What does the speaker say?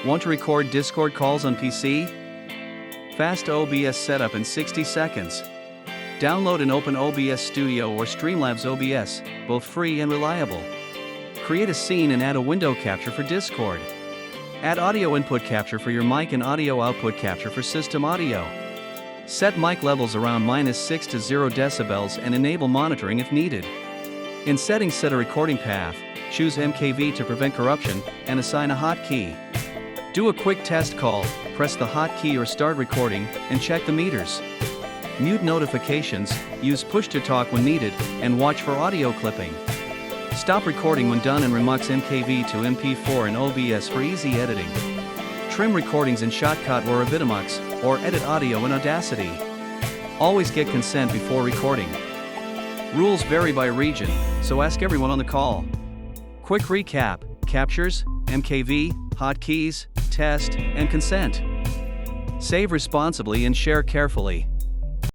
Want to record Discord calls on PC? Fast OBS setup in 60 seconds. Download and open OBS Studio or Streamlabs OBS, both free and reliable. Create a scene and add a window capture for Discord. Add audio input capture for your mic and audio output capture for system audio. Set mic levels around -6 to 0 decibels and enable monitoring if needed. In settings, set a recording path, choose MKV to prevent corruption, and assign a hotkey. Do a quick test call, press the hotkey or start recording, and check the meters. Mute notifications, use push-to-talk when needed, and watch for audio clipping. Stop recording when done and remux MKV to MP4 in OBS for easy editing. Trim recordings in Shotcut or Avidemux, or edit audio in Audacity. Always get consent before recording. Rules vary by region, so ask everyone on the call. Quick recap: captures, MKV, hotkeys, test, and consent. Save responsibly and share carefully.